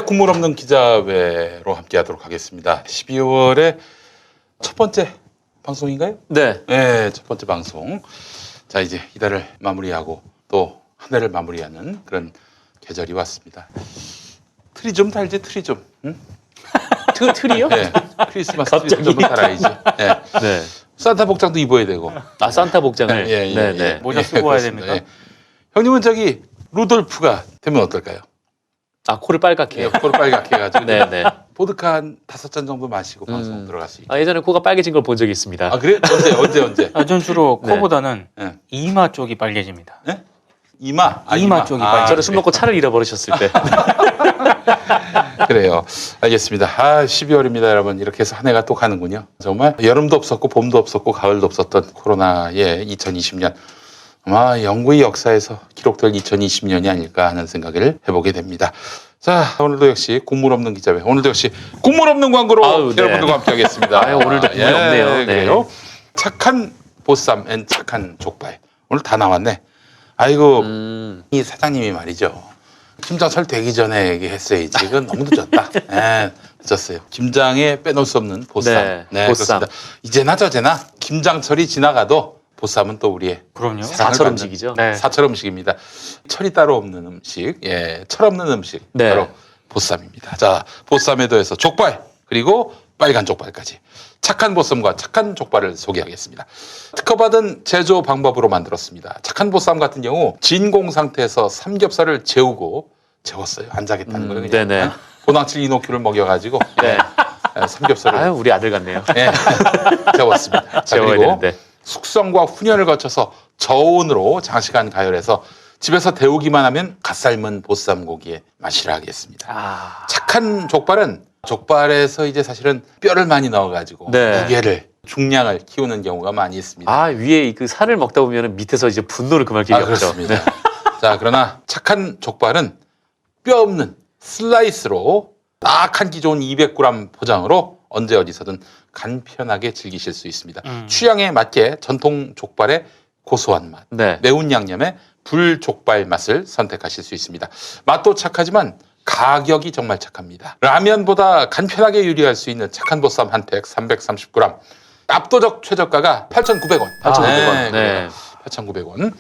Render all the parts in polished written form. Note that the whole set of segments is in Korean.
국물 없는 기자회로 함께하도록 하겠습니다. 12월의 첫 번째 방송인가요? 네. 네, 첫 번째 방송. 자, 이제 이달을 마무리하고 또 한 해를 마무리하는 그런 계절이 왔습니다. 트리 좀 달지, 트리 좀. 응? 트리요? 네, 크리스마스 트리 좀 달아야지. 네. 네. 산타 복장도 입어야 되고. 아, 산타 복장을. 예, 예, 네, 예. 네. 모자 쓰고 와야 됩니까? 예. 형님은 저기 루돌프가 되면 어떨까요? 아, 코를 빨갛게. 예, 코를 빨갛게 해가지고 네, 네. 보드카 한 5잔 정도 마시고 방송 들어갈 수 있게. 아, 예전에 코가 빨개진 걸 본 적이 있습니다. 아 그래? 언제? 아, 전 주로 네. 코보다는 네. 이마 쪽이 빨개집니다. 네? 이마? 이마 쪽이 저는 술 먹고 차를 잃어버리셨을 때. 그래요. 알겠습니다. 12월입니다, 여러분. 이렇게 해서 한 해가 또 가는군요. 정말 여름도 없었고 봄도 없었고 가을도 없었던 코로나의 2020년. 아마 영구의 역사에서 기록될 2020년이 아닐까 하는 생각을 해보게 됩니다. 자, 오늘도 역시 국물 없는 기자회. 오늘도 역시 국물 없는 광고로 아유, 네. 여러분들과 함께하겠습니다. 아유, 오늘도 국물이 없네요. 네. 그래요. 착한 보쌈 앤 착한 족발. 오늘 다 나왔네. 아이고 이 사장님이 말이죠. 김장철 되기 전에 얘기했어야지. 이건 너무 늦었다. 네, 늦었어요. 김장에 빼놓을 수 없는 보쌈. 네, 보쌈. 그렇습니다. 이제나 저제나 김장철이 지나가도 보쌈은 또 우리의 그럼요. 사철 음식이죠. 네. 사철 음식입니다. 철이 따로 없는 음식, 예, 철 없는 음식 네. 바로 보쌈입니다. 자, 보쌈에 더해서 족발 그리고 빨간 족발까지 착한 보쌈과 착한 족발을 소개하겠습니다. 특허받은 제조 방법으로 만들었습니다. 착한 보쌈 같은 경우 진공 상태에서 삼겹살을 재웠어요. 안 자겠다는 거예요. 그냥. 네네. 고낭칠 이노큐를 먹여가지고 네. 삼겹살을 아유, 우리 아들 같네요. 예, 재웠습니다. 자, 재워야 그리고 되는데. 숙성과 훈연을 거쳐서 저온으로 장시간 가열해서 집에서 데우기만 하면 갓 삶은 보쌈 고기의 맛이라 하겠습니다. 아. 착한 족발은 족발에서 이제 사실은 뼈를 많이 넣어가지고 네. 무게를 중량을 키우는 경우가 많이 있습니다. 아, 위에 그 살을 먹다 보면 밑에서 이제 분노를 금할 길이 없죠. 그렇습니다. 네. 자, 그러나 착한 족발은 뼈 없는 슬라이스로 딱 한 끼 좋은 200g 포장으로 언제 어디서든 간편하게 즐기실 수 있습니다. 취향에 맞게 전통 족발의 고소한 맛, 네. 매운 양념의 불족발 맛을 선택하실 수 있습니다. 맛도 착하지만 가격이 정말 착합니다. 라면보다 간편하게 요리할 수 있는 착한 보쌈 한 팩 330g. 압도적 최저가가 8,900원. 8,900원. 네. 8,900원.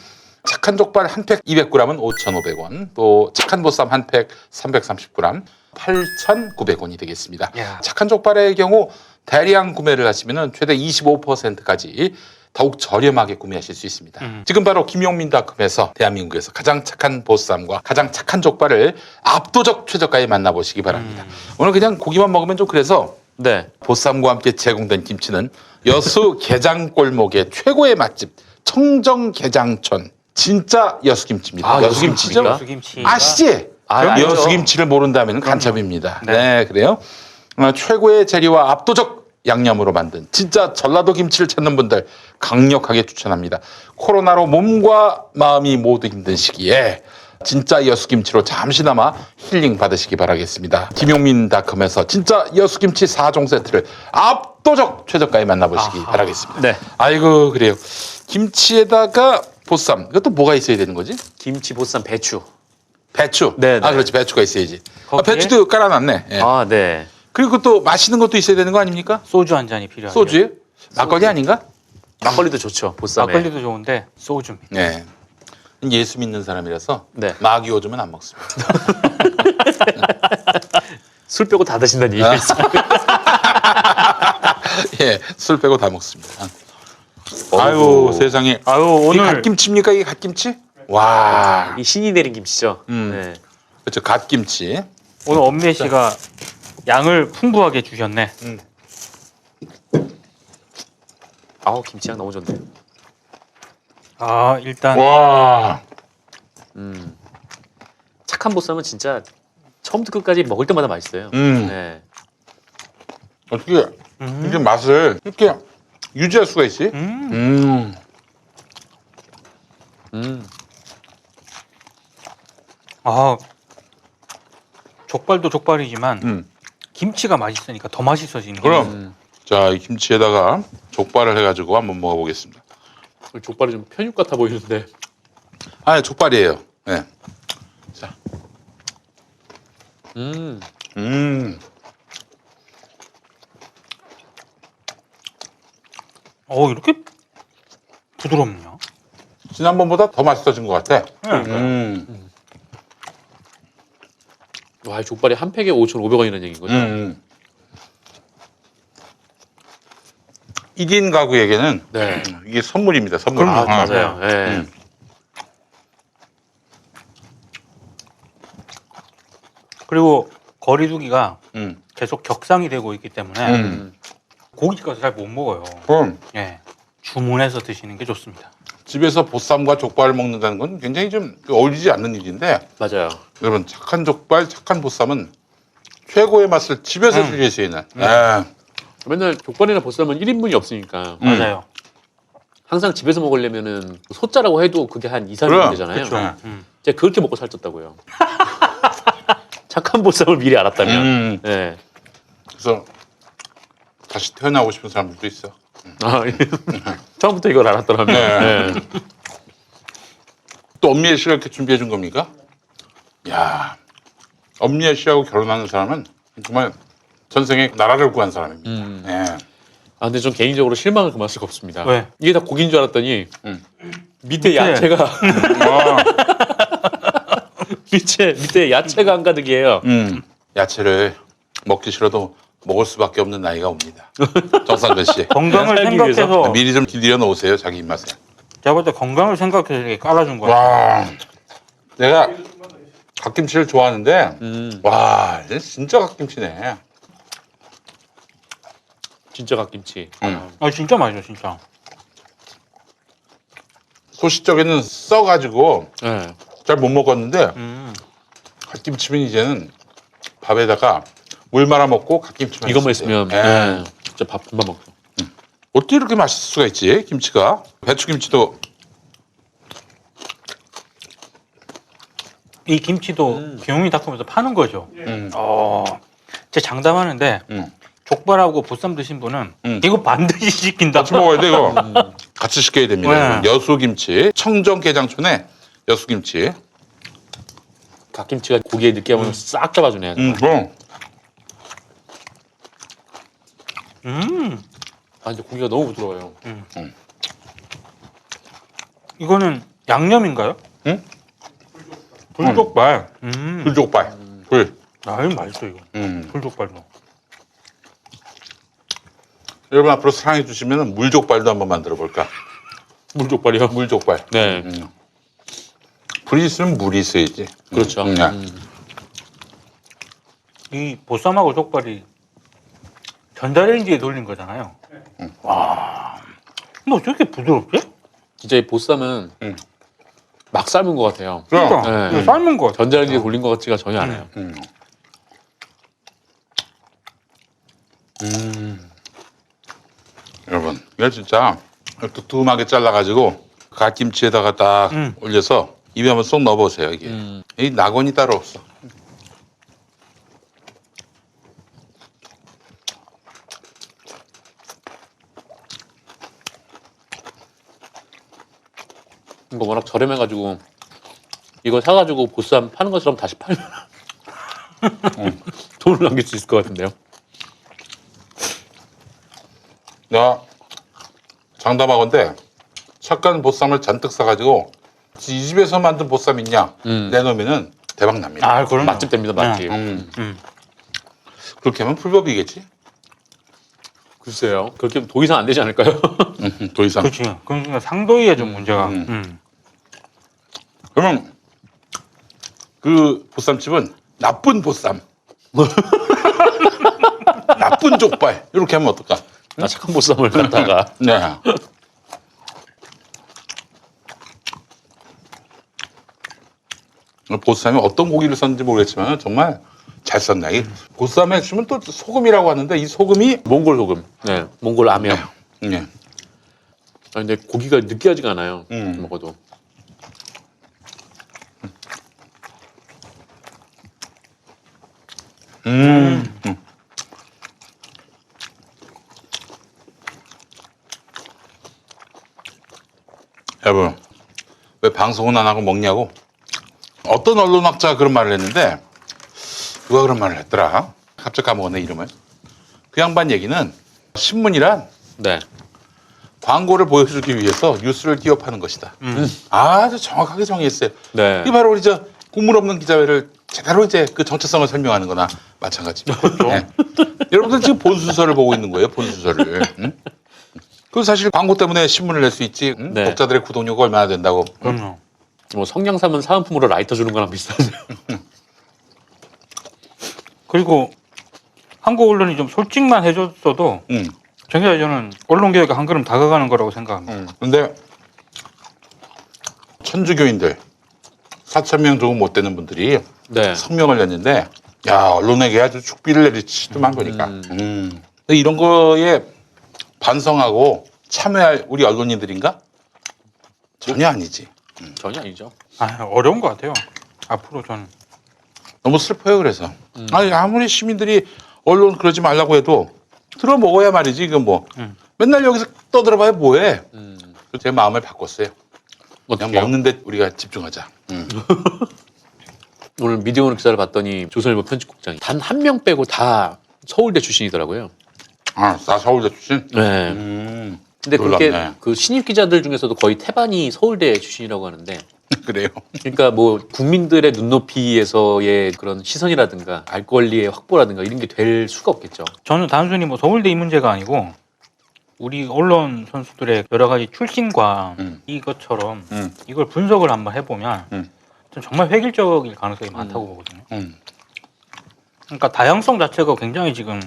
착한 족발 한 팩 200g은 5,500원. 또 착한 보쌈 한 팩 330g 8,900원이 되겠습니다. 야. 착한 족발의 경우 대량 구매를 하시면 최대 25%까지 더욱 저렴하게 구매하실 수 있습니다. 지금 바로 김용민닷컴에서 대한민국에서 가장 착한 보쌈과 가장 착한 족발을 압도적 최저가에 만나보시기 바랍니다. 오늘 그냥 고기만 먹으면 좀 그래서 네. 보쌈과 함께 제공된 김치는 여수 게장골목의 최고의 맛집 청정게장촌 진짜 여수김치입니다. 아, 여수김치죠? 여수김치입니까? 여수김치. 아시지? 아, 알죠. 여수김치를 모른다면 간첩입니다. 네. 네, 그래요. 최고의 재료와 압도적 양념으로 만든 진짜 전라도 김치를 찾는 분들 강력하게 추천합니다. 코로나로 몸과 마음이 모두 힘든 시기에 진짜 여수김치로 잠시나마 힐링 받으시기 바라겠습니다. 김용민닷컴에서 진짜 여수김치 4종 세트를 압도적 최저가에 만나보시기 바라겠습니다. 네. 아이고 그래요. 김치에다가 보쌈 이것도 뭐가 있어야 되는 거지? 김치, 보쌈, 배추. 배추. 네, 네. 아 그렇지 배추가 있어야지. 거기에? 배추도 깔아놨네. 예. 아, 네. 그리고 또 맛있는 것도 있어야 되는 거 아닙니까? 소주 한 잔이 필요하죠. 소주에? 막걸리 아닌가? 막걸리도 좋죠. 보쌈에. 막걸리도 좋은데 소주입니다. 네. 예수 믿는 사람이라서 네. 마귀 오줌은 안 먹습니다. 술 빼고 다 드신다는 얘기가 있어요. 예, 술 빼고 다 먹습니다. 아유 어이구. 세상에. 아유 이게 오늘 갓김치입니까? 이게 갓김치? 와. 이 신이 내린 김치죠. 네. 그렇죠. 갓김치. 오늘 엄매 씨가 양을 풍부하게 주셨네. 아우, 김치향 너무 좋네. 아 일단 와. 착한 보쌈은 진짜 처음부터 끝까지 먹을 때마다 맛있어요. 음. 네. 어떻게 이게 맛을 이렇게 유지할 수가 있지? 아 족발도 족발이지만 음. 김치가 맛있으니까 더 맛있어지는 그럼. 거예요. 자, 이 김치에다가 족발을 해가지고 한번 먹어보겠습니다. 족발이 좀 편육 같아 보이는데. 아, 족발이에요. 네. 자, 이렇게 부드럽냐? 지난번보다 더 맛있어진 것 같아. 와, 이 족발이 한 팩에 5,500원이라는 얘기인 거죠? 1인 가구에게는 네. 이게 선물입니다. 선물. 아, 맞아요. 네. 그리고 거리두기가 음. 계속 격상이 되고 있기 때문에 고깃가스 잘 못 먹어요. 그럼 예, 주문해서 드시는 게 좋습니다. 집에서 보쌈과 족발을 먹는다는 건 굉장히 좀 어울리지 않는 일인데 맞아요. 여러분 착한 족발, 착한 보쌈은 최고의 맛을 집에서 즐길 수 있는. 맨날 족발이나 보쌈은 1인분이 없으니까 맞아요. 항상 집에서 먹으려면은 소짜라고 해도 그게 한 2, 3인 그래, 되잖아요. 그렇죠. 제가 그렇게 먹고 살쪘다고요. 착한 보쌈을 미리 알았다면. 네. 그래서 다시 태어나고 싶은 사람들도 있어. 아, 처음부터 이걸 알았더라면. 네. 네. 또 엄미애 씨가 이렇게 준비해 준 겁니까? 야, 엄미애 씨하고 결혼하는 사람은 정말 전생에 나라를 구한 사람입니다. 예. 아, 근데 좀 개인적으로 실망을 금할 수가 없습니다. 왜? 이게 다 고기인 줄 알았더니 밑에 야채가 밑에 야채가 한 가득이에요. 야채를 먹기 싫어도 먹을 수밖에 없는 나이가 옵니다. 정상근 씨. 건강을 살기 생각해서 미리 좀 길들여 놓으세요, 자기 입맛에. 제가 볼 때 건강을 생각해서 이렇게 깔아준 거예요. 와, 내가 갓김치를 좋아하는데, 와, 이제 진짜 갓김치네. 진짜 갓김치. 진짜 맛있어, 진짜. 소시적에는 써가지고 네. 잘 못 먹었는데, 음. 갓김치면 이제는 밥에다가 물 말아 먹고 갓김치만 이것만 있으면 네. 진짜 밥 금방 먹죠. 어떻게 이렇게 맛있을 수가 있지, 김치가? 배추김치도. 이 김치도 귀요미 닷컴에서 파는 거죠. 제 장담하는데 족발하고 보쌈 드신 분은 이거 반드시 시킨다. 같이 먹어야 돼, 이거. 같이 시켜야 됩니다. 네. 여수김치. 청정게장촌에 여수김치. 갓김치가 고기의 느끼함을 싹 잡아주네요. 그럼. 아, 근데 고기가 너무 부드러워요. 이거는 양념인가요? 불족발. 불족발. 불. 아, 이거 맛있어, 이거. 불족발도. 여러분 앞으로 사랑해 주시면 물족발도 한번 만들어 볼까? 물족발이요? 물족발. 네. 불이 있으면 물이 있어야지. 그렇죠. 이 보쌈하고 족발이 전자레인지에 돌린 거잖아요. 와, 근데 어떻게 이렇게 부드럽지? 진짜 이 보쌈은 막 삶은 것 같아요. 그럼. 그러니까 네. 이거 삶은 거 같아. 전자레인지에 돌린 것 같지가 전혀 않아요. 여러분, 이거 진짜 두툼하게 잘라가지고 갓김치에다가 딱 올려서 입에 한번 쏙 넣어보세요. 이게 이 낙원이 따로 없어. 이거 워낙 저렴해가지고 이거 사가지고 보쌈 파는 것처럼 다시 팔면 돈을 남길 수 있을 것 같은데요. 나 장담하건대 착한 보쌈을 잔뜩 사가지고 이 집에서 만든 보쌈 있냐 내놓으면은 대박 납니다. 아, 그럼 맛집 됩니다, 맛집. 그렇게 하면 불법이겠지? 글쎄요. 그렇게 하면 더 이상 안 되지 않을까요? 더 이상. 그렇지. 그러니까 상도위에 좀 문제가. 그러면 그 보쌈집은 나쁜 보쌈, 나쁜 족발 이렇게 하면 어떨까? 나 착한 보쌈을 갖다가. 네. 보쌈이 어떤 고기를 썼는지 모르겠지만 정말 잘 썼나. 이 보쌈에 주면 또 소금이라고 하는데 이 소금이 몽골 소금. 네. 몽골 아명. 네. 아, 근데 고기가 느끼하지가 않아요. 먹어도. 여러분 왜 방송은 안 하고 먹냐고 어떤 언론학자가 그런 말을 했는데 누가 그런 말을 했더라? 갑자기 까먹었네 이름을. 그 양반 얘기는 신문이란 네. 광고를 보여주기 위해서 뉴스를 기업하는 것이다. 아주 정확하게 정의했어요. 네. 이게 바로 우리 저 국물 없는 기자회를 제대로 이제 그 정체성을 설명하는 거나 마찬가지입니다. 그렇죠. 네. 여러분들 지금 본 순서를 보고 있는 거예요. 본 순서를. 응? 그 사실 광고 때문에 신문을 낼 수 있지. 응? 네. 독자들의 구독료가 얼마나 된다고. 그럼요. 뭐 성냥삼은 사은품으로 라이터 주는 거랑 비슷하죠. 그리고 한국 언론이 좀 솔직만 해줬어도 응. 정말 저는 언론 개혁이 한 걸음 다가가는 거라고 생각합니다. 근데 천주교인들 4,000명 조금 못 되는 분들이 네. 성명을 냈는데 야 언론에게 아주 축비를 내리치더만 보니까. 근데 이런 거에 반성하고 참여할 우리 언론인들인가? 전혀 아니지. 전혀 아니죠. 아, 어려운 것 같아요. 앞으로 저는. 너무 슬퍼요. 그래서 아니 아무리 시민들이 언론 그러지 말라고 해도 들어 먹어야 말이지. 이건 뭐 맨날 여기서 떠들어봐야 뭐해. 제 마음을 바꿨어요. 그냥 어떻게요? 먹는데 우리가 집중하자. 오늘 미디어오늘 기사를 봤더니 조선일보 편집국장이 단 한 명 빼고 다 서울대 출신이더라고요. 아, 나 서울대 출신. 네. 근데 그렇게 놀랍네. 그 신입 기자들 중에서도 거의 태반이 서울대 출신이라고 하는데, 그래요. 그러니까 뭐 국민들의 눈높이에서의 그런 시선이라든가 알 권리의 확보라든가 이런 게 될 수가 없겠죠. 저는 단순히 뭐 서울대 이 문제가 아니고 우리 언론 선수들의 여러 가지 출신과 이것처럼 이걸 분석을 한번 해보면 전 정말 획일적일 가능성이 많다고 보거든요. 그러니까 다양성 자체가 굉장히 지금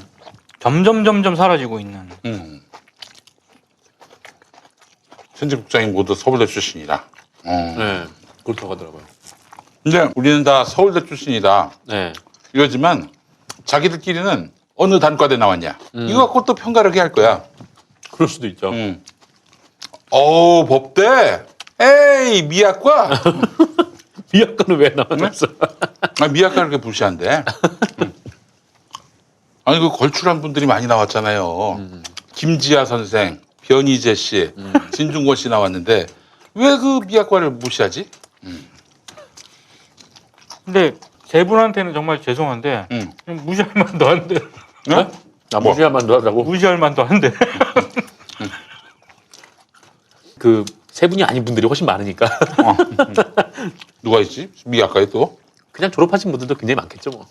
점점 사라지고 있는. 편집국장이 모두 서울대 출신이다. 네. 그렇다고 하더라고요. 근데 우리는 다 서울대 출신이다. 네. 이러지만 자기들끼리는 어느 단과대 나왔냐. 이거 갖고 또 평가를 할 거야. 그럴 수도 있죠. 법대? 에이, 미학과? 미학과는 왜 나왔어? 아, 미학과를 그렇게 무시한대. 아니, 그 걸출한 분들이 많이 나왔잖아요. 김지아 선생, 변희재 씨, 진중권 씨 나왔는데 왜 그 미학과를 무시하지? 근데 세 분한테는 정말 죄송한데 그냥 무시할 만도 한데. 네? 아, 무시할 만도 하다고? 무시할 만도 한데. 그 세 분이 아닌 분들이 훨씬 많으니까. 누가 있지? 미학과에 또? 그냥 졸업하신 분들도 굉장히 많겠죠, 뭐.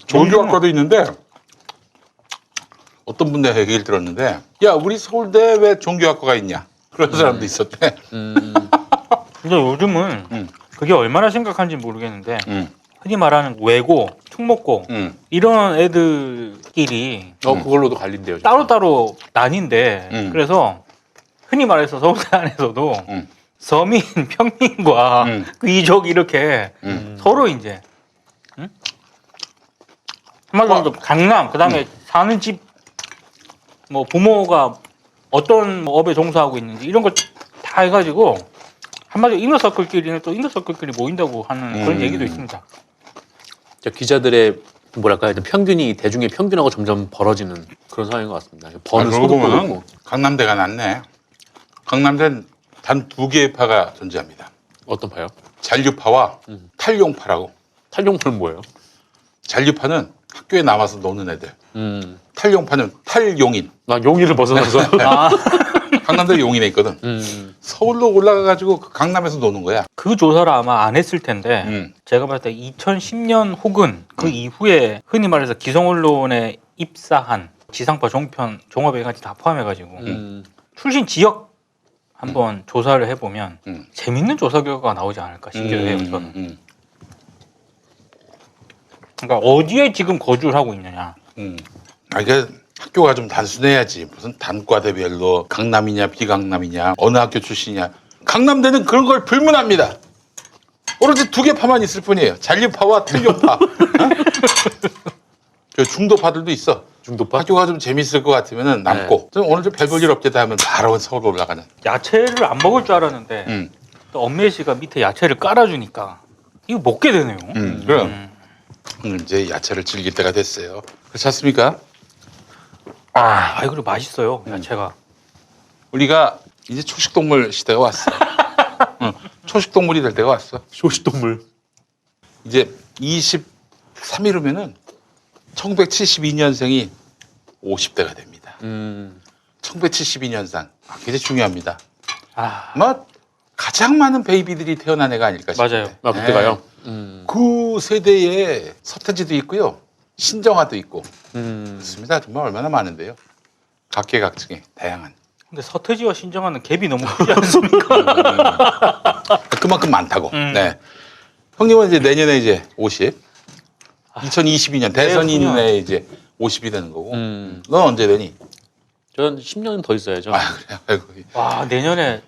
종교학과도 있는데 어떤 분의 얘기를 들었는데 야 우리 서울대 왜 종교학과가 있냐 그런 사람도 있었대. 근데 요즘은 그게 얼마나 심각한지 모르겠는데 흔히 말하는 외고, 특목고 이런 애들끼리 그걸로도 갈린대요. 진짜. 따로따로 나뉜데 그래서 흔히 말해서 서울대 안에서도 서민, 평민과 그 이족 이렇게 서로 이제 한마디로 강남 그다음에 사는 집 뭐 부모가 어떤 뭐 업에 종사하고 있는지 이런 걸 다 해가지고 한마디로 이너서클끼리는 또 이너서클끼리 모인다고 하는 그런 얘기도 있습니다. 기자들의 뭐랄까 평균이 대중의 평균하고 점점 벌어지는 그런 상황인 것 같습니다. 버는 그러고 소득도 보면 그렇고. 강남대가 낫네. 강남대는 단 두 개의 파가 존재합니다. 어떤 파요? 잔류파와 탈용파라고. 탈용파는 뭐예요? 잔류파는 학교에 남아서 노는 애들. 음. 탈용파는 탈용인. 나 용의를 벗어나서. 강남대 용인에 있거든. 서울로 올라가가지고 그 강남에서 노는 거야. 그 조사를 아마 안 했을 텐데 제가 봤을 때 2010년 혹은 그 이후에 흔히 말해서 기성언론에 입사한 지상파, 종편, 종합에까지 다 포함해가지고 출신 지역 한번 조사를 해보면 재밌는 조사 결과가 나오지 않을까 싶기도 해요. 저는. 그러니까 어디에 지금 거주를 하고 있느냐. 아, 이게 학교가 좀 단순해야지. 무슨 단과대별로 강남이냐 비강남이냐 어느 학교 출신이냐. 강남대는 그런 걸 불문합니다. 오로지 두 개 파만 있을 뿐이에요. 잔류파와 탈용파. 그 중도파들도 있어. 중도파? 학교가 좀 재밌을 것 같으면 남고 좀 오늘 좀 별 볼 일 없겠다 하면 바로 서울로 올라가는. 야채를 안 먹을 줄 알았는데 또 엄매 씨가 밑에 야채를 깔아주니까 이거 먹게 되네요. 그럼 이제 야채를 즐길 때가 됐어요. 그렇지 않습니까? 그리고 맛있어요 야채가. 우리가 이제 초식동물 시대가 왔어. 초식 동물이 될 때가 왔어. 초식동물. 이제 23일이면은 1972년생이 50대가 됩니다. 1972년생 굉장히 중요합니다. 아마 가장 많은 베이비들이 태어난 애가 아닐까 싶어요. 맞아요. 아, 그때가요? 그 세대에 서태지도 있고요. 신정아도 있고 그렇습니다. 정말 얼마나 많은데요. 각계각층의 다양한. 근데 서태지와 신정아는 갭이 너무 크지 않습니까? 그만큼 많다고. 네. 형님은 이제 내년에 이제 50. 2022년 대선이 그렇군요. 내에 이제 50이 되는 거고. 넌 언제 되니? 전 10년 더 있어야죠. 아 그래요. 아이고. 와 내년에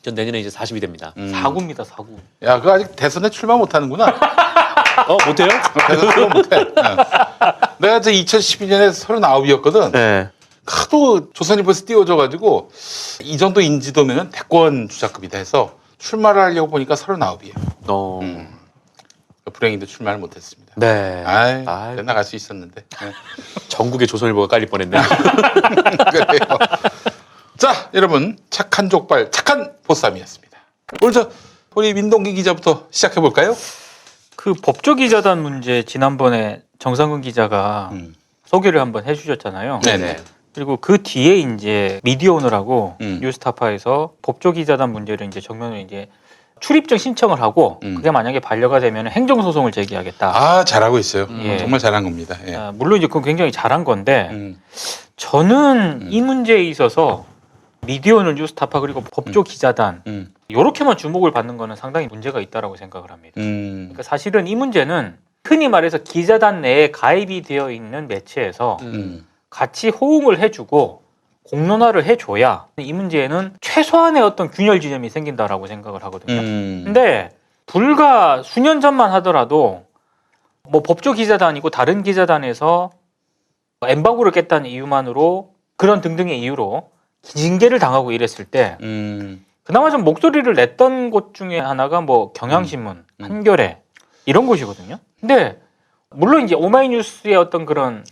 전 내년에 이제 40이 됩니다. 사구입니다 사구. 야, 그거 아직 대선에 출마 못 하는구나. 못해요? 대선 출마 못 해. 내가 이제 2012년에 39이었거든. 네. 하도 조선일보에서 띄워줘가지고 이 정도 인지도면 대권 주자급이다 해서 출마를 하려고 보니까 39이에요. 불행히도 출마를 못했습니다. 네. 아이, 아이. 나갈 수 있었는데. 네. 전국의 조선일보가 깔릴 뻔했네요. 그래요. 자, 여러분 착한 족발, 착한 보쌈이었습니다. 오늘 우리 민동기 기자부터 시작해 볼까요? 그 법조기자단 문제 지난번에 정상근 기자가 소개를 한번 해주셨잖아요. 네네. 그리고 그 뒤에 이제 미디어오늘하고 뉴스타파에서 법조기자단 문제를 이제 정면으로 이제 출입증 신청을 하고 그게 만약에 반려가 되면 행정소송을 제기하겠다. 아, 잘하고 있어요. 예. 정말 잘한 겁니다. 예. 물론 이제 그건 굉장히 잘한 건데 저는 이 문제에 있어서 미디어오늘 뉴스타파 그리고 법조기자단 이렇게만 주목을 받는 거는 상당히 문제가 있다라고 생각을 합니다. 그러니까 사실은 이 문제는 흔히 말해서 기자단 내에 가입이 되어 있는 매체에서 같이 호응을 해주고 공론화를 해줘야 이 문제에는 최소한의 어떤 균열 지점이 생긴다라고 생각을 하거든요. 근데 불과 수년 전만 하더라도 뭐 법조기자단이고 다른 기자단에서 엠바고를 깼다는 이유만으로 그런 등등의 이유로 징계를 당하고 이랬을 때 그나마 좀 목소리를 냈던 곳 중에 하나가 뭐 경향신문, 한겨레 이런 곳이거든요. 근데 물론 이제 오마이뉴스의 어떤 그런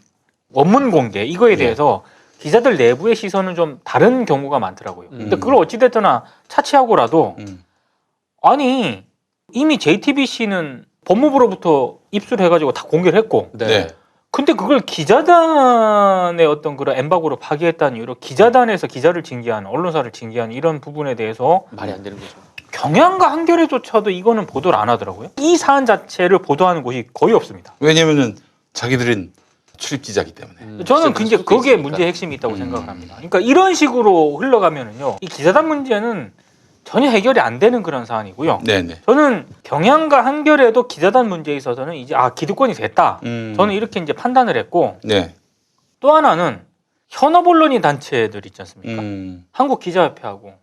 원문 공개 이거에 대해서 기자들 내부의 시선은 좀 다른 경우가 많더라고요. 근데 그걸 어찌됐거나 차치하고라도 아니 이미 JTBC는 법무부로부터 입수해가지고 다 공개를 했고 네. 근데 그걸 기자단의 어떤 그런 엠바고로 파기했다는 이유로 기자단에서 기자를 징계하는 언론사를 징계하는 이런 부분에 대해서 말이 안 되는 거죠. 경향과 한겨레조차도 이거는 보도를 안 하더라고요. 이 사안 자체를 보도하는 곳이 거의 없습니다. 왜냐면은 자기들은 출입 기자기 때문에. 저는 굉장히 거기에 문제의 핵심이 있다고 생각을 합니다. 그러니까 이런 식으로 흘러가면은요, 이 기자단 문제는 전혀 해결이 안 되는 그런 사안이고요. 네네. 저는 경향과 한겨레도 기자단 문제에 있어서는 이제 기득권이 됐다. 저는 이렇게 이제 판단을 했고 네. 또 하나는 현업 언론인 단체들 있지 않습니까? 한국기자협회하고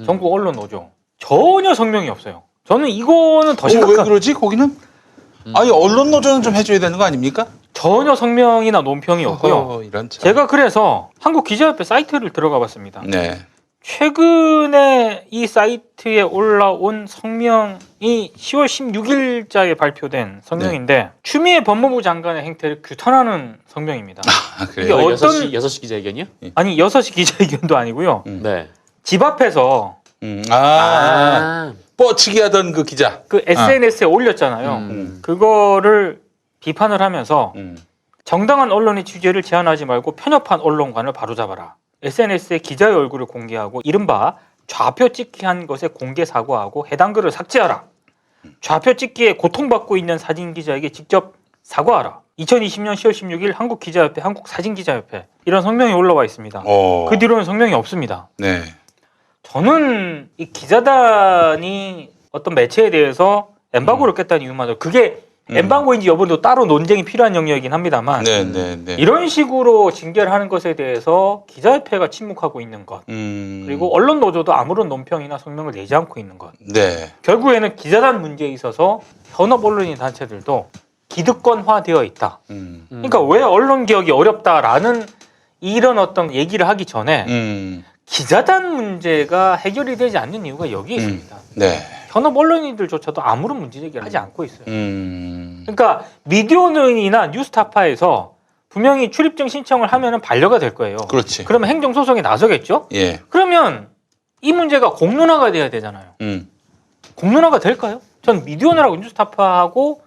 전국 언론노조 전혀 성명이 없어요. 저는 이거는 더 왜 심각한. 그러지? 거기는? 아니 언론 노조는 좀 해줘야 되는 거 아닙니까? 전혀 성명이나 논평이 없고요. 이런 참. 제가 그래서 한국기자협회 사이트를 들어가 봤습니다. 네. 최근에 이 사이트에 올라온 성명이 10월 16일자에 발표된 성명인데 추미애 법무부 장관의 행태를 규탄하는 성명입니다. 아, 이게 그래요? 어떤 6시 기자회견이요? 아니 6시 기자회견도 아니고요. 네. 집 앞에서 뻗치기 하던 그 기자. 그 SNS에 올렸잖아요. 그거를 비판을 하면서 정당한 언론의 취재를 제한하지 말고 편협한 언론관을 바로잡아라. SNS에 기자의 얼굴을 공개하고 이른바 좌표 찍기 한 것에 공개 사과하고 해당 글을 삭제하라. 좌표 찍기에 고통받고 있는 사진 기자에게 직접 사과하라. 2020년 10월 16일 한국기자협회, 한국사진기자협회 이런 성명이 올라와 있습니다. 그 뒤로는 성명이 없습니다. 네. 저는 이 기자단이 어떤 매체에 대해서 엠바고를 깼다는 이유만으로 그게 엠바고인지 여부도 따로 논쟁이 필요한 영역이긴 합니다만 네. 이런 식으로 징계를 하는 것에 대해서 기자협회가 침묵하고 있는 것 그리고 언론 노조도 아무런 논평이나 성명을 내지 않고 있는 것 네. 결국에는 기자단 문제에 있어서 현업 언론인 단체들도 기득권화되어 있다. 그러니까 왜 언론 개혁이 어렵다라는 이런 어떤 얘기를 하기 전에 기자단 문제가 해결이 되지 않는 이유가 여기에 있습니다. 네. 현업 언론인들조차도 아무런 문제 제기를 하지 않고 있어요. 그러니까 미디어오늘이나 뉴스타파에서 분명히 출입증 신청을 하면은 반려가 될 거예요. 그렇지. 그러면 행정소송에 나서겠죠? 예. 그러면 이 문제가 공론화가 돼야 되잖아요. 공론화가 될까요? 전 미디어널하고 뉴스타파하고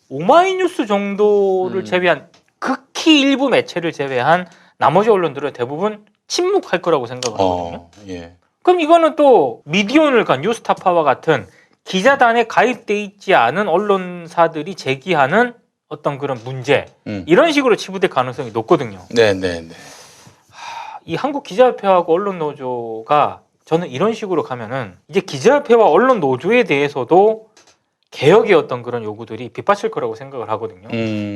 오마이뉴스 정도를 제외한 극히 일부 매체를 제외한 나머지 언론들은 대부분 침묵할 거라고 생각을 하거든요. 예. 그럼 이거는 또 미디어널과 뉴스타파와 같은 기자단에 가입돼 있지 않은 언론사들이 제기하는 어떤 그런 문제 이런 식으로 치부될 가능성이 높거든요. 네네네. 이 한국기자협회하고 언론노조가 저는 이런 식으로 가면은 이제 기자협회와 언론노조에 대해서도 개혁의 어떤 그런 요구들이 빗받칠 거라고 생각을 하거든요.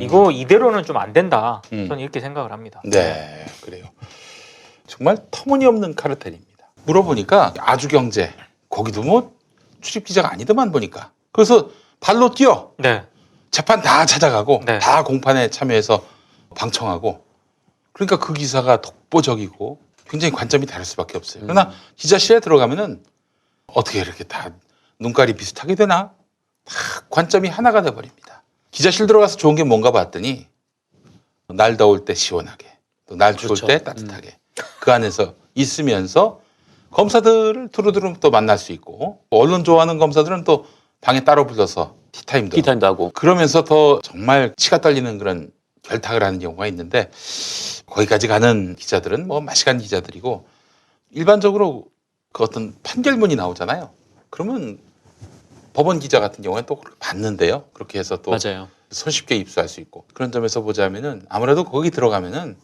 이거 이대로는 좀 안 된다. 저는 이렇게 생각을 합니다. 네, 그래요. 정말 터무니없는 카르텔입니다. 물어보니까 아주경제 거기도 뭐 출입 기자가 아니더만 보니까 그래서 발로 뛰어 네. 재판 다 찾아가고 네. 다 공판에 참여해서 방청하고 그러니까 그 기사가 독보적이고 굉장히 관점이 다를 수밖에 없어요. 그러나 기자실에 들어가면은 어떻게 이렇게 다 눈깔이 비슷하게 되나? 다 관점이 하나가 돼버립니다. 기자실 들어가서 좋은 게 뭔가 봤더니 날 더울 때 시원하게 또 날 추울 그렇죠. 때 따뜻하게 그 안에서 있으면서 검사들을 두루두루 또 만날 수 있고 언론 좋아하는 검사들은 또 방에 따로 불러서 티타임도 하고 그러면서 더 정말 치가 떨리는 그런 결탁을 하는 경우가 있는데 거기까지 가는 기자들은 뭐 마시간 기자들이고 일반적으로 그 어떤 판결문이 나오잖아요. 그러면 법원 기자 같은 경우는 또 받는데요. 그렇게 해서 또 맞아요. 손쉽게 입수할 수 있고 그런 점에서 보자면은 아무래도 거기 들어가면은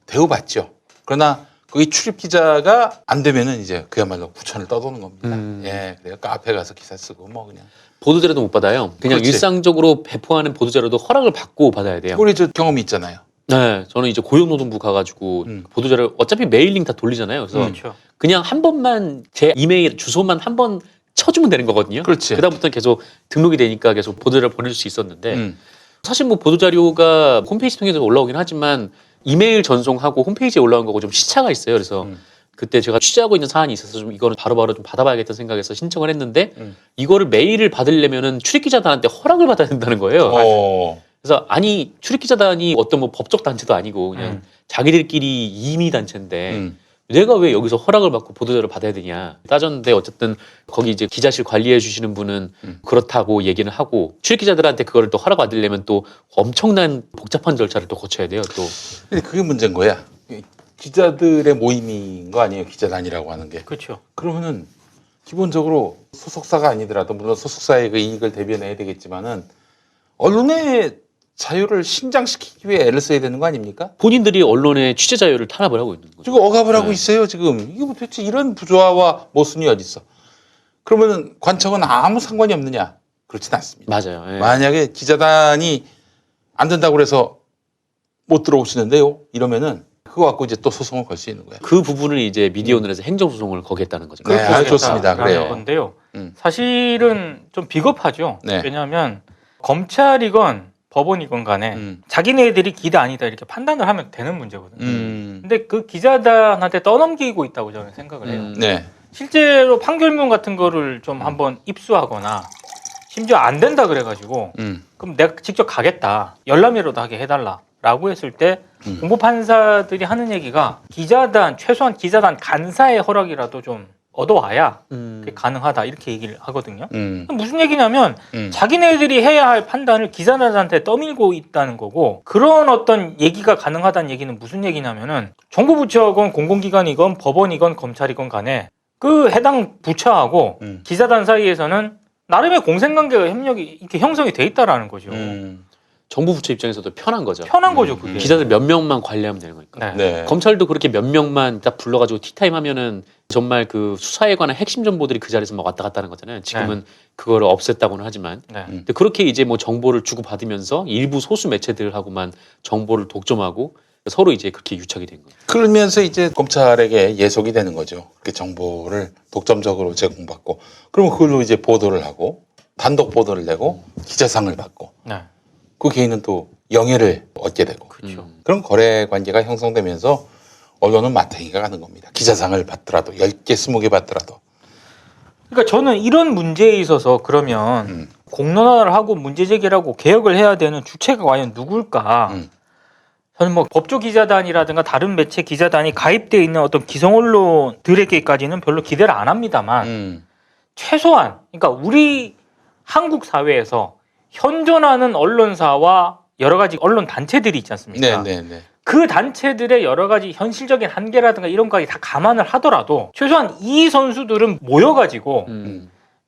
대우받죠. 그러나 거기 출입 기자가 안 되면은 이제 그야말로 부천을 떠도는 겁니다. 예, 그래요. 카페 가서 기사 쓰고 뭐 그냥 보도자료도 못 받아요. 그냥 그렇지. 일상적으로 배포하는 보도자료도 허락을 받고 받아야 돼요. 우리 저 경험이 있잖아요. 네, 저는 이제 고용노동부 가가지고 보도자료 어차피 메일링 다 돌리잖아요. 그래서 그렇죠. 그냥 한 번만 제 이메일 주소만 한 번 쳐주면 되는 거거든요. 그렇지. 그다음부터는 계속 등록이 되니까 계속 보도자료를 보낼 수 있었는데 사실 뭐 보도자료가 홈페이지 통해서 올라오긴 하지만 이메일 전송하고 홈페이지에 올라온 거고 좀 시차가 있어요. 그래서 그때 제가 취재하고 있는 사안이 있어서 좀 이거는 바로바로 좀 받아봐야겠다는 생각에서 신청을 했는데 이거를 메일을 받으려면은 출입기자단한테 허락을 받아야 된다는 거예요. 그래서 아니 출입기자단이 어떤 뭐 법적 단체도 아니고 그냥 자기들끼리 임의 단체인데 내가 왜 여기서 허락을 받고 보도자료를 받아야 되냐 따졌는데 어쨌든 거기 이제 기자실 관리해 주시는 분은 그렇다고 얘기는 하고 출입기자들한테 그거를 또 허락 받으려면 또 엄청난 복잡한 절차를 또 거쳐야 돼요. 또 근데 그게 문제인 거야. 기자들의 모임인 거 아니에요. 기자단이라고 하는 게. 그렇죠. 그러면은 기본적으로 소속사가 아니더라도 물론 소속사의 그 이익을 대변해야 되겠지만은 언론의 자유를 신장시키기 위해 애를 써야 되는 거 아닙니까? 본인들이 언론의 취재 자유를 탄압을 하고 있는 거죠. 지금 억압을 하고 있어요. 지금 이게 뭐 도대체 이런 부조화와 모순이 어디 있어? 그러면은 관청은 아무 상관이 없느냐? 그렇진 않습니다. 맞아요. 예. 만약에 기자단이 안 된다고 그래서 못 들어오시는데요. 이러면은 그거 갖고 이제 또 소송을 걸 수 있는 거예요. 그 부분을 이제 미디어널에서 행정소송을 거겠다는 거죠. 네, 아주 좋습니다. 하겠다라는 그래요. 건데요. 사실은 좀 비겁하죠. 네. 왜냐하면 검찰이건 법원이건 간에 자기네들이 기대 아니다 이렇게 판단을 하면 되는 문제거든요. 근데 그 기자단한테 떠넘기고 있다고 저는 생각을 해요. 네. 실제로 판결문 같은 거를 좀 한번 입수하거나 심지어 안 된다 그래가지고 그럼 내가 직접 가겠다. 열람이라도 하게 해달라라고 했을 때 공보판사들이 하는 얘기가 기자단 최소한 기자단 간사의 허락이라도 좀 얻어와야 그게 가능하다 이렇게 얘기를 하거든요. 무슨 얘기냐면 자기네들이 해야 할 판단을 기자단한테 떠밀고 있다는 거고 그런 어떤 얘기가 가능하다는 얘기는 무슨 얘기냐면은 정부부처건 공공기관이건 법원이건 검찰이건 간에 그 해당 부처하고 기자단 사이에서는 나름의 공생관계가 협력이 이렇게 형성이 돼 있다라는 거죠. 정부 부처 입장에서도 편한 거죠. 편한 거죠, 그게. 기자들 몇 명만 관리하면 되는 거니까. 네. 네. 검찰도 그렇게 몇 명만 딱 불러가지고 티타임 하면은 정말 그 수사에 관한 핵심 정보들이 그 자리에서 막 왔다 갔다 하는 거잖아요. 지금은 그거를 없앴다고는 하지만. 네. 근데 그렇게 이제 뭐 정보를 주고받으면서 일부 소수 매체들하고만 정보를 독점하고 서로 이제 그렇게 유착이 된 거예요. 그러면서 이제 검찰에게 예속이 되는 거죠. 그 정보를 독점적으로 제공받고 그러면 그걸로 이제 보도를 하고 단독 보도를 내고 기자상을 받고 네. 그 개인은 또 영예를 얻게 되고 그렇죠. 그런 거래 관계가 형성되면서 언론은 마탱이가 가는 겁니다. 기자상을 받더라도 10개, 20개 받더라도. 그러니까 저는 이런 문제에 있어서 그러면 공론화를 하고 문제 제기를 하고 개혁을 해야 되는 주체가 과연 누굴까? 저는 뭐 법조 기자단이라든가 다른 매체 기자단이 가입되어 있는 어떤 기성 언론들에게까지는 별로 기대를 안 합니다만 최소한 그러니까 우리 한국 사회에서 현존하는 언론사와 여러 가지 언론 단체들이 있지 않습니까? 네네네. 그 단체들의 여러 가지 현실적인 한계라든가 이런 것까지 다 감안을 하더라도 최소한 이 선수들은 모여가지고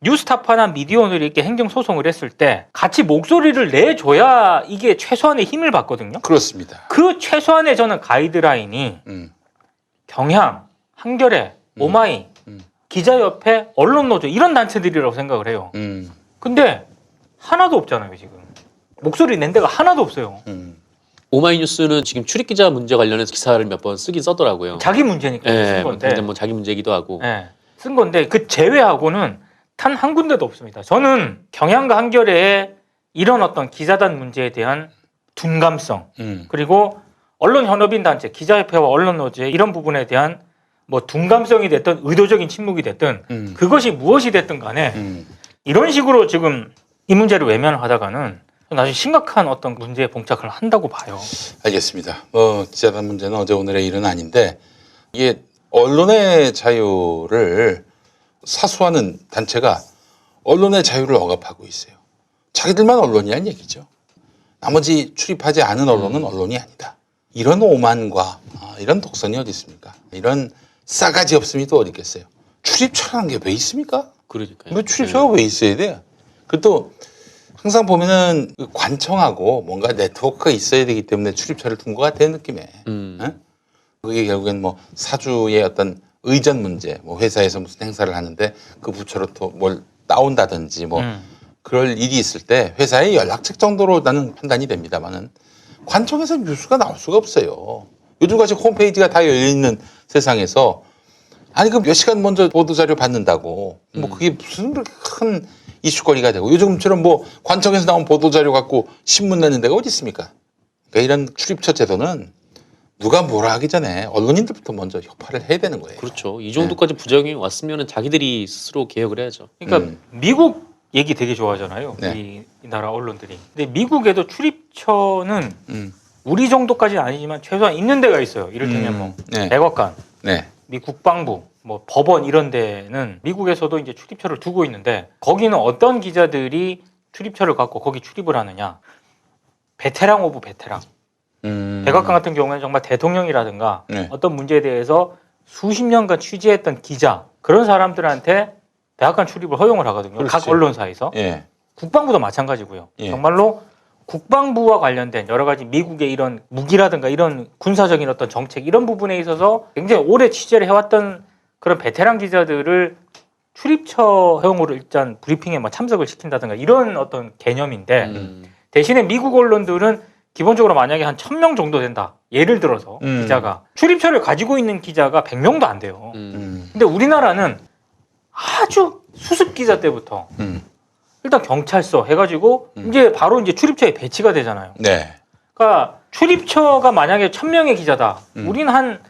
뉴스타파나 미디어오늘이 이렇게 행정소송을 했을 때 같이 목소리를 내줘야 이게 최소한의 힘을 받거든요. 그렇습니다. 그 최소한의 저는 가이드라인이 경향, 한겨레, 오마이, 기자협회, 언론노조 이런 단체들이라고 생각을 해요. 근데 하나도 없잖아요 지금. 목소리 낸 데가 하나도 없어요. 오마이뉴스는 지금 출입기자 문제 관련해서 기사를 몇 번 쓰긴 써더라고요. 자기 문제니까 예, 쓴 건데. 당장 뭐 자기 문제이기도 하고. 예, 쓴 건데 그 제외하고는 단 한 군데도 없습니다. 저는 경향과 한겨레의 이런 어떤 기자단 문제에 대한 둔감성 그리고 언론 현업인 단체, 기자협회와 언론노조의 이런 부분에 대한 뭐 둔감성이 됐든 의도적인 침묵이 됐든 그것이 무엇이 됐든 간에 이런 식으로 지금 이 문제를 외면하다가는 나중에 심각한 어떤 문제에 봉착을 한다고 봐요. 알겠습니다. 기자단 문제는 어제 오늘의 일은 아닌데 이게 언론의 자유를 사수하는 단체가 언론의 자유를 억압하고 있어요. 자기들만 언론이란 얘기죠. 나머지 출입하지 않은 언론은 언론이 아니다. 이런 오만과 이런 독선이 어디 있습니까? 이런 싸가지 없음이 또 어디 있겠어요? 출입처라는 게 왜 있습니까? 그러니까요. 뭐 출입처가 왜 있어야 돼요? 그리고 또 항상 보면은 관청하고 뭔가 네트워크가 있어야 되기 때문에 출입처를 둔 것 같아요, 느낌에. 응? 그게 결국엔 뭐 사주의 어떤 의전 문제, 뭐 회사에서 무슨 행사를 하는데 그 부처로 또 뭘 따온다든지 뭐 그럴 일이 있을 때 회사의 연락책 정도로 나는 판단이 됩니다만은 관청에서 뉴스가 나올 수가 없어요. 요즘같이 홈페이지가 다 열려있는 세상에서 아니 그 몇 시간 먼저 보도자료 받는다고 뭐 그게 무슨 그렇게 큰 이슈거리가 되고 요즘처럼 뭐 관청에서 나온 보도자료 갖고 신문 내는 데가 어디 있습니까? 그러니까 이런 출입처 제도는 누가 뭐라 하기 전에 언론인들부터 먼저 협파를 해야 되는 거예요. 그렇죠. 이 정도까지 부작용이 왔으면 자기들이 스스로 개혁을 해야죠. 그러니까 미국 얘기 되게 좋아하잖아요. 네. 이 나라 언론들이. 근데 미국에도 출입처는 우리 정도까지는 아니지만 최소한 있는 데가 있어요. 이를테면 뭐 네. 백악관, 네. 미 국방부, 뭐 법원 이런 데는 미국에서도 이제 출입처를 두고 있는데 거기는 어떤 기자들이 출입처를 갖고 거기 출입을 하느냐. 베테랑 오브 베테랑. 백악관 같은 경우에는 정말 대통령이라든가 네. 어떤 문제에 대해서 수십 년간 취재했던 기자 그런 사람들한테 백악관 출입을 허용을 하거든요. 그렇지. 각 언론사에서. 예. 국방부도 마찬가지고요. 예. 정말로 국방부와 관련된 여러 가지 미국의 이런 무기라든가 이런 군사적인 어떤 정책 이런 부분에 있어서 굉장히 오래 취재를 해왔던 그런 베테랑 기자들을 출입처 허용으로 일단 브리핑에 막 참석을 시킨다든가 이런 어떤 개념인데 대신에 미국 언론들은 기본적으로 만약에 한 1000명 정도 된다. 예를 들어서 기자가 출입처를 가지고 있는 기자가 100명도 안 돼요. 근데 우리나라는 아주 수습 기자 때부터 일단 경찰서 해가지고 이제 바로 이제 출입처에 배치가 되잖아요. 네. 그러니까 출입처가 만약에 1000명의 기자다. 우리는 한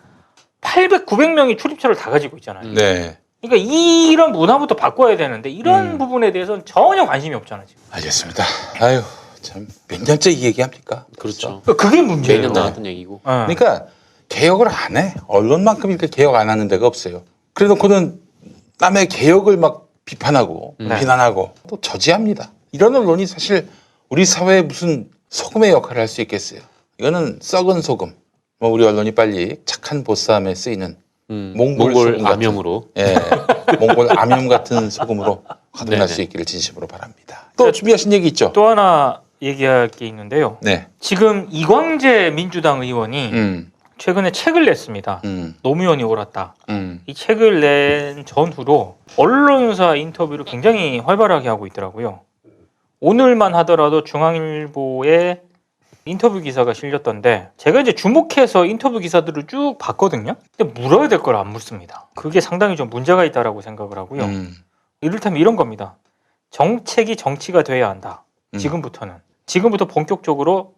800, 900명이 출입처를 다 가지고 있잖아요. 네. 그러니까 이런 문화부터 바꿔야 되는데 이런 부분에 대해서는 전혀 관심이 없잖아요. 지금. 알겠습니다. 아유 참 몇 년째 이 얘기합니까? 그렇죠. 그게 문제예요. 매년 나왔던 얘기고. 그러니까 개혁을 안 해. 언론만큼 이렇게 개혁 안 하는 데가 없어요. 그래놓고는 남의 개혁을 막 비판하고 비난하고 또 저지합니다. 이런 언론이 사실 우리 사회에 무슨 소금의 역할을 할 수 있겠어요. 이거는 썩은 소금. 뭐 우리 언론이 빨리 착한 보쌈에 쓰이는 몽골 소금 암염으로. 같은, 예, 몽골 암염 같은 소금으로 거듭날 네네. 수 있기를 진심으로 바랍니다. 또 준비하신 얘기 있죠? 또 하나 얘기할 게 있는데요. 네. 지금 이광재 민주당 의원이 최근에 책을 냈습니다. 노무현이 옳았다. 이 책을 낸 전후로 언론사 인터뷰를 굉장히 활발하게 하고 있더라고요. 오늘만 하더라도 중앙일보에 인터뷰 기사가 실렸던데 제가 이제 주목해서 인터뷰 기사들을 쭉 봤거든요. 근데 물어야 될 걸 안 묻습니다. 그게 상당히 좀 문제가 있다라고 생각을 하고요. 이를테면 이런 겁니다. 정책이 정치가 돼야 한다. 지금부터 본격적으로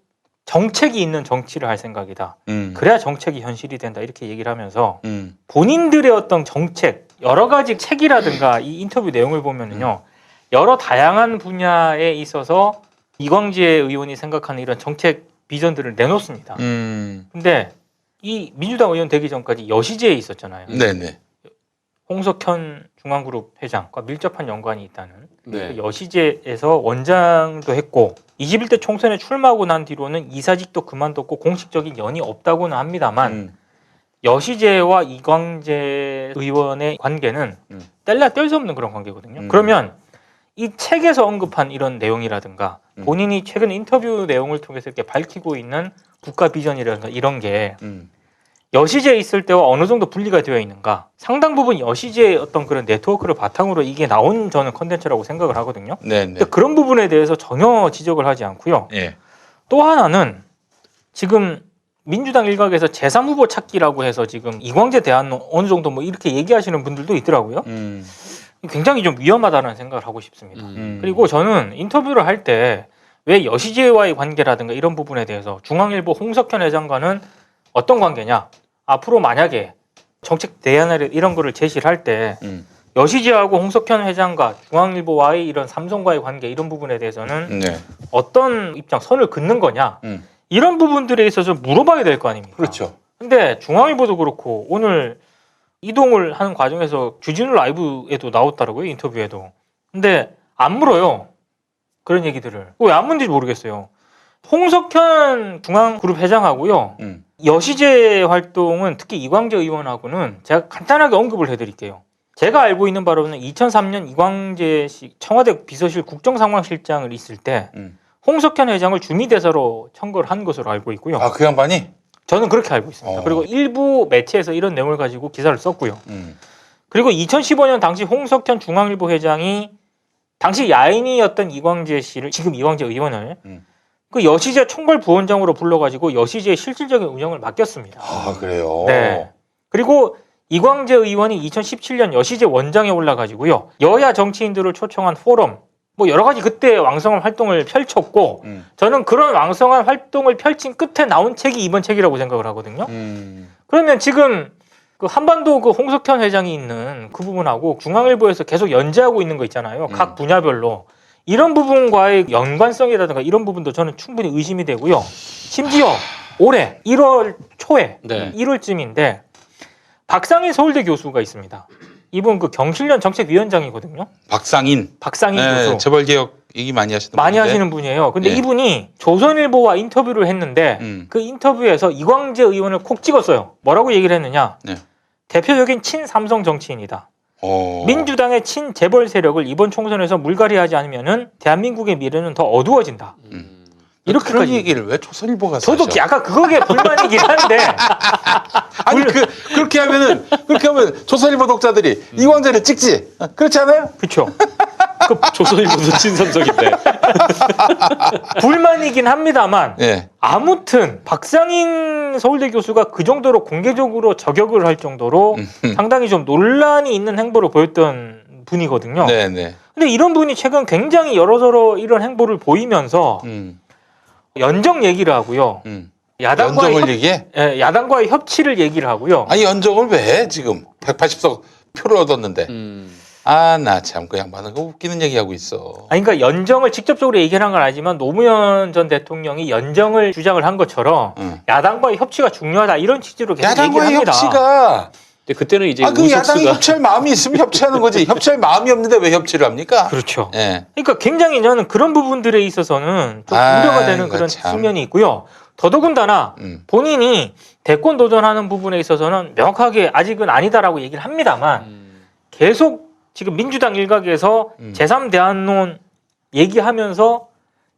정책이 있는 정치를 할 생각이다. 그래야 정책이 현실이 된다. 이렇게 얘기를 하면서 본인들의 어떤 정책, 여러 가지 책이라든가 이 인터뷰 내용을 보면은요. 여러 다양한 분야에 있어서 이광재 의원이 생각하는 이런 정책 비전들을 내놓습니다. 근데 이 민주당 의원 되기 전까지 여시제에 있었잖아요. 네네. 홍석현 중앙그룹 회장과 밀접한 연관이 있다는 네. 그 여시제에서 원장도 했고 21대 총선에 출마하고 난 뒤로는 이사직도 그만뒀고 공식적인 연이 없다고는 합니다만 여시제와 이광재 의원의 관계는 뗄래야 뗄 수 없는 그런 관계거든요. 그러면 이 책에서 언급한 이런 내용이라든가 본인이 최근 인터뷰 내용을 통해서 이렇게 밝히고 있는 국가 비전이라든가 이런 게 여시제에 있을 때와 어느 정도 분리가 되어 있는가, 상당 부분 여시제의 어떤 그런 네트워크를 바탕으로 이게 나온 저는 컨텐츠라고 생각을 하거든요. 네네. 근데 그런 부분에 대해서 전혀 지적을 하지 않고요. 예. 또 하나는 지금 민주당 일각에서 제3후보 찾기라고 해서 지금 이광재 대안론 어느 정도 뭐 이렇게 얘기하시는 분들도 있더라고요. 굉장히 좀 위험하다는 생각을 하고 싶습니다. 그리고 저는 인터뷰를 할 때 왜 여시제와의 관계라든가 이런 부분에 대해서 중앙일보 홍석현 회장과는 어떤 관계냐, 앞으로 만약에 정책 대안을 이런 거를 제시를 할 때 여시제하고 홍석현 회장과 중앙일보와의 이런 삼성과의 관계 이런 부분에 대해서는 네. 어떤 입장, 선을 긋는 거냐, 이런 부분들에 있어서 물어봐야 될 거 아닙니까? 그렇죠. 근데 중앙일보도 그렇고 오늘 이동을 하는 과정에서 주진우 라이브에도 나왔더라고요, 인터뷰에도. 근데 안 물어요, 그런 얘기들을. 왜 안 묻는지 모르겠어요. 홍석현 중앙그룹 회장하고요, 여시제 활동은 특히 이광재 의원하고는 제가 간단하게 언급을 해드릴게요. 제가 알고 있는 바로는 2003년 이광재 씨 청와대 비서실 국정상황실장을 있을 때 홍석현 회장을 주미대사로 청거를 한 것으로 알고 있고요. 아, 그 양반이? 저는 그렇게 알고 있습니다. 그리고 일부 매체에서 이런 내용을 가지고 기사를 썼고요. 그리고 2015년 당시 홍석현 중앙일보 회장이 당시 야인이었던 이광재 씨를, 지금 이광재 의원을 그 여시제 총괄부원장으로 불러가지고 여시제의 실질적인 운영을 맡겼습니다. 아, 그래요? 네. 그리고 이광재 의원이 2017년 여시제 원장에 올라가지고요, 여야 정치인들을 초청한 포럼, 뭐 여러 가지 그때 왕성한 활동을 펼쳤고, 저는 그런 왕성한 활동을 펼친 끝에 나온 책이 이번 책이라고 생각을 하거든요. 그러면 지금 그 한반도 그 홍석현 회장이 있는 그 부분하고 중앙일보에서 계속 연재하고 있는 거 있잖아요. 각 분야별로. 이런 부분과의 연관성이라든가 이런 부분도 저는 충분히 의심이 되고요. 심지어 올해 1월 초에, 네. 1월쯤인데 박상인 서울대 교수가 있습니다. 이분 그 경실련 정책위원장이거든요. 박상인. 박상인 네, 교수. 재벌개혁 얘기 많이 하시는 많이 분인데. 하시는 분이에요. 근데 예. 이분이 조선일보와 인터뷰를 했는데 그 인터뷰에서 이광재 의원을 콕 찍었어요. 뭐라고 얘기를 했느냐. 네. 대표적인 친삼성 정치인이다. 어. 민주당의 친재벌 세력을 이번 총선에서 물갈이하지 않으면은 대한민국의 미래는 더 어두워진다. 그런 이렇게까지 얘기를 왜 조선일보가 저도 사죠? 약간 그거에 불만이긴 한데 아니 그렇게 하면 조선일보 독자들이 이광재를 찍지. 그렇지 않아요? 그렇죠. 조선일보도 친삼성인데. 불만이긴 합니다만 예. 아무튼 박상인 서울대 교수가 그 정도로 공개적으로 저격을 할 정도로 상당히 좀 논란이 있는 행보를 보였던 분이거든요. 네네. 근데 이런 분이 최근 굉장히 여러저러 이런 행보를 보이면서 연정 얘기를 하고요. 야당과의 연정을 얘기해? 야당과의 협치를 얘기를 하고요. 아니 연정을 왜 해 지금 180석 표를 얻었는데. 아 나 참 그 양반은 그 웃기는 얘기하고 있어. 아니, 그러니까 연정을 직접적으로 얘기하는 건 아니지만 노무현 전 대통령이 연정을 주장을 한 것처럼 야당과의 협치가 중요하다 이런 취지로 계속 얘기를 야당과의 합니다. 협치가 근데 그때는 이제 그 야당이 의석수가 협치할 마음이 있으면 협치하는 거지. 협치할 마음이 없는데 왜 협치를 합니까? 그렇죠. 예. 그러니까 굉장히 저는 그런 부분들에 있어서는 좀 우려가 되는 이거 그런 참. 측면이 있고요. 더더군다나 본인이 대권 도전하는 부분에 있어서는 명확하게 아직은 아니다라고 얘기를 합니다만 계속 지금 민주당 일각에서 제3대안론 얘기하면서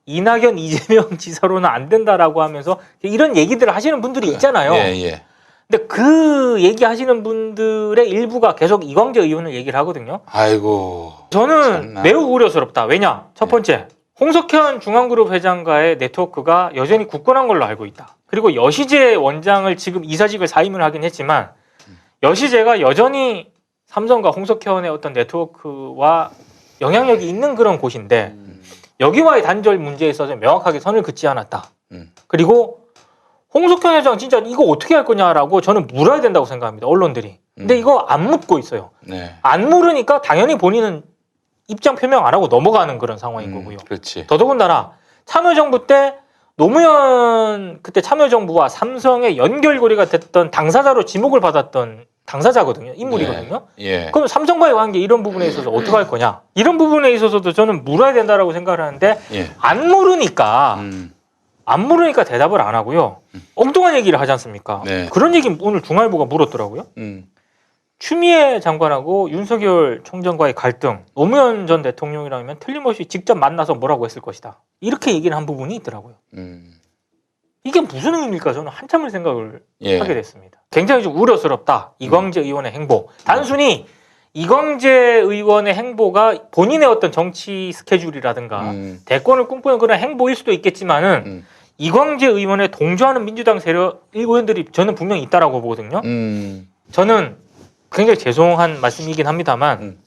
이낙연, 이재명 지사로는 안 된다라고 하면서 이런 얘기들을 하시는 분들이 있잖아요. 예. 근데 그 얘기하시는 분들의 일부가 계속 이광재 의원을 얘기를 하거든요. 아이고. 저는 참나. 매우 우려스럽다. 왜냐? 첫 번째, 홍석현 중앙그룹 회장과의 네트워크가 여전히 굳건한 걸로 알고 있다. 그리고 여시제 원장을 지금 이사직을 사임을 하긴 했지만 여시제가 여전히 삼성과 홍석현의 어떤 네트워크와 영향력이 있는 그런 곳인데 여기와의 단절 문제에 있어서 명확하게 선을 긋지 않았다. 그리고 홍석현 회장 진짜 이거 어떻게 할 거냐라고 저는 물어야 된다고 생각합니다. 언론들이. 근데 이거 안 묻고 있어요. 네. 안 물으니까 당연히 본인은 입장 표명 안 하고 넘어가는 그런 상황인 거고요. 그렇지. 더더군다나 참여정부 때 노무현 그때 참여정부와 삼성의 연결고리가 됐던 당사자로 지목을 받았던 당사자거든요. 인물이거든요. 예. 그럼 삼성과의 관계 이런 부분에 있어서 어떻게 할 거냐? 이런 부분에 있어서도 저는 물어야 된다라고 생각을 하는데 예. 안 물으니까 대답을 안 하고요. 엉뚱한 얘기를 하지 않습니까? 네. 그런 얘기 오늘 중앙일보가 물었더라고요. 추미애 장관하고 윤석열 총장과의 갈등, 노무현 전 대통령이라면 틀림없이 직접 만나서 뭐라고 했을 것이다. 이렇게 얘기를 한 부분이 있더라고요. 이게 무슨 의미일까 저는 한참을 생각을 예. 하게 됐습니다. 굉장히 좀 우려스럽다. 이광재 의원의 행보. 단순히 이광재 의원의 행보가 본인의 어떤 정치 스케줄이라든가 대권을 꿈꾸는 그런 행보일 수도 있겠지만은 이광재 의원에 동조하는 민주당 세력 의원들이 저는 분명히 있다라고 보거든요. 저는 굉장히 죄송한 말씀이긴 합니다만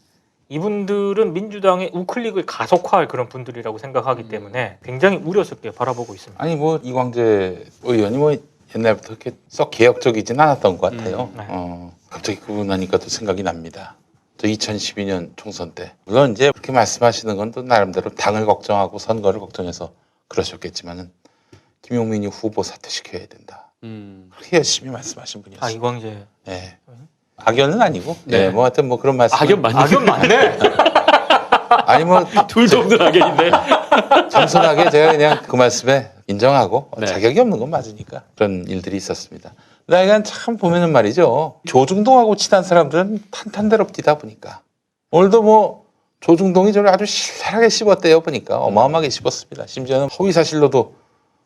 이분들은 민주당의 우클릭을 가속화할 그런 분들이라고 생각하기 때문에 굉장히 우려스럽게 바라보고 있습니다. 아니 뭐 이광재 의원이 뭐 옛날부터 그렇게 썩 개혁적이진 않았던 것 같아요. 네. 갑자기 그분 하니까 또 생각이 납니다. 저 2012년 총선 때 물론 이제 그렇게 말씀하시는 건 또 나름대로 당을 걱정하고 선거를 걱정해서 그러셨겠지만은 김용민이 후보 사퇴시켜야 된다. 그렇게 열심히 말씀하신 분이었어요. 아 이광재. 네. 악연은 아니고, 네. 네, 뭐 하여튼 뭐 그런 말씀. 악연 맞네. 악연 맞네. 아니 뭐 둘도 없는 악연인데. 겸손하게 제가 그냥 그 말씀에 인정하고 네. 자격이 없는 건 맞으니까 그런 일들이 있었습니다. 나이가 참 보면은 말이죠. 조중동하고 친한 사람들은 탄탄대로 뛰다 보니까 오늘도 뭐 조중동이 저를 아주 신랄하게 씹었대요 보니까 어마어마하게 씹었습니다. 심지어는 허위 사실로도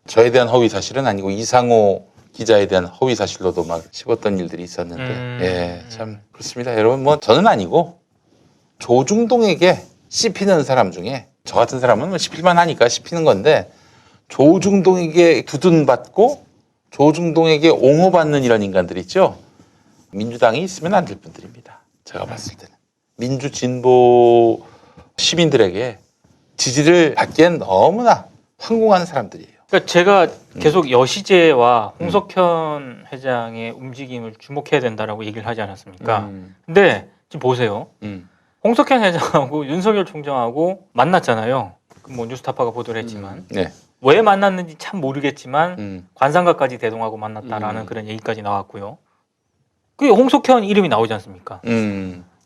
저에 대한 허위 사실은 아니고 이상호 기자에 대한 허위 사실로도 막 씹었던 일들이 있었는데 예, 참 그렇습니다. 여러분 뭐 저는 아니고 조중동에게 씹히는 사람 중에 저 같은 사람은 뭐 씹힐만 하니까 씹히는 건데 조중동에게 두둔받고 조중동에게 옹호받는 이런 인간들 있죠. 민주당이 있으면 안 될 분들입니다. 제가 봤을 때는. 민주진보 시민들에게 지지를 받기엔 너무나 황공한 사람들이에요. 그러니까 제가 계속 여시재와 홍석현 회장의 움직임을 주목해야 된다라고 얘기를 하지 않았습니까? 근데 지금 보세요. 홍석현 회장하고 윤석열 총장하고 만났잖아요. 뭐 뉴스타파가 보도를 했지만 네. 왜 만났는지 참 모르겠지만 관상가까지 대동하고 만났다라는 그런 얘기까지 나왔고요. 그게 홍석현 이름이 나오지 않습니까?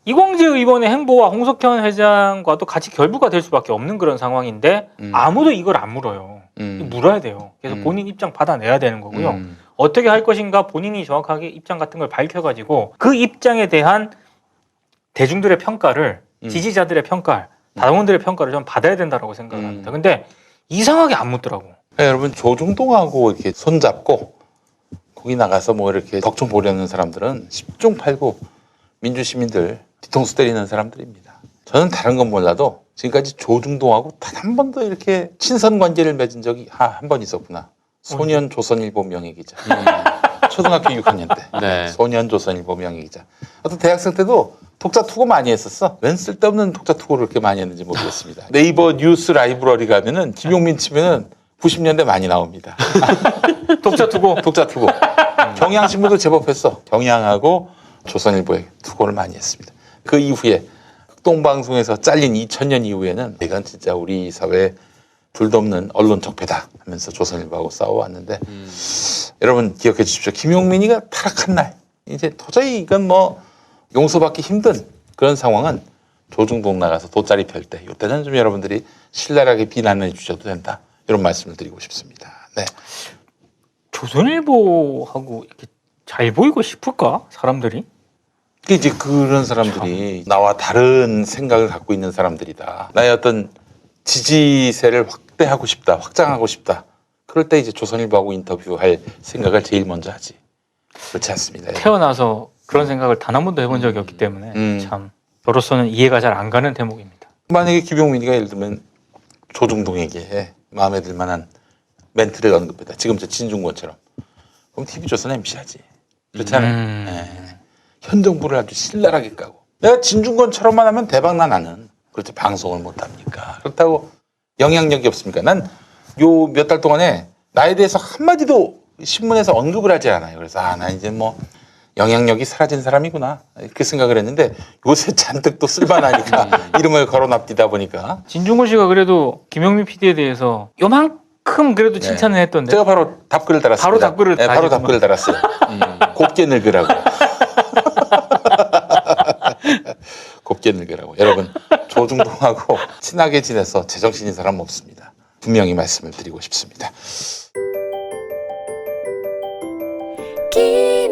이광재 의원의 행보와 홍석현 회장과도 같이 결부가 될 수밖에 없는 그런 상황인데 아무도 이걸 안 물어요. 물어야 돼요. 그래서 본인 입장 받아내야 되는 거고요. 어떻게 할 것인가 본인이 정확하게 입장 같은 걸 밝혀가지고 그 입장에 대한 대중들의 평가를 지지자들의 평가, 당원들의 평가를 좀 받아야 된다고 생각을 합니다. 근데 이상하게 안 묻더라고. 네, 여러분 조중동하고 이렇게 손잡고 거기 나가서 뭐 이렇게 덕좀 보려는 사람들은 10중 8구 민주시민들 뒤통수 때리는 사람들입니다. 저는 다른 건 몰라도 지금까지 조중동하고 단 한 번도 이렇게 친선 관계를 맺은 적이 한 번 있었구나. 소년 조선일보 명예기자. 초등학교 6학년 때. 네. 소년 조선일보 명예기자. 어떤 대학생 때도 독자 투고 많이 했었어. 웬 쓸데없는 독자 투고를 그렇게 많이 했는지 모르겠습니다. 네이버 뉴스 라이브러리 가면은 김용민 치면은 90년대 많이 나옵니다. 독자 투고. 독자 투고. 경향신문도 제법 했어. 경향하고 조선일보에 투고를 많이 했습니다. 그 이후에 극동방송에서 잘린 2000년 이후에는 이건 진짜 우리 사회에 둘도 없는 언론 적폐다 하면서 조선일보하고 싸워왔는데 여러분 기억해 주십시오. 김용민이가 타락한 날 이제 도저히 이건 뭐 용서받기 힘든 그런 상황은 조중동 나가서 돗자리 펼 때 이때는 좀 여러분들이 신랄하게 비난해 주셔도 된다 이런 말씀을 드리고 싶습니다. 네. 조선일보하고 이렇게 잘 보이고 싶을까 사람들이? 이제 그런 사람들이 나와 다른 생각을 갖고 있는 사람들이다. 나의 어떤 지지세를 확대하고 싶다, 확장하고 싶다. 그럴 때 이제 조선일보하고 인터뷰할 생각을 제일 먼저 하지. 그렇지 않습니다. 태어나서 그런 생각을 단 한 번도 해본 적이 없기 때문에 참 저로서는 이해가 잘 안 가는 대목입니다. 만약에 김용민이가 예를 들면 조중동에게 마음에 들 만한 멘트를 언급했다. 지금 저 진중권처럼. 그럼 TV조선 MC 하지. 그렇잖아요. 네. 현 정부를 아주 신랄하게 까고. 내가 진중권처럼만 하면 대박나 나는. 그렇죠. 방송을 못합니까? 그렇다고 영향력이 없습니까? 난 요 몇 달 동안에 나에 대해서 한마디도 신문에서 언급을 하지 않아요. 그래서 나 이제 뭐 영향력이 사라진 사람이구나 이렇게 생각을 했는데 요새 잔뜩 또 쓸만하니까 이름을 거론합디다 보니까 진중권 씨가 그래도 김용민 PD에 대해서 요만큼 조금 그래도 칭찬을 했던데. 제가 바로 답글을 달았습니다. 바로 답글을 네, 바로 다시구나. 답글을 달았어요. 곱게 늙으라고. 곱게 늙으라고. 여러분 조중동하고 친하게 지내서 제정신인 사람 없습니다. 분명히 말씀을 드리고 싶습니다. 기억의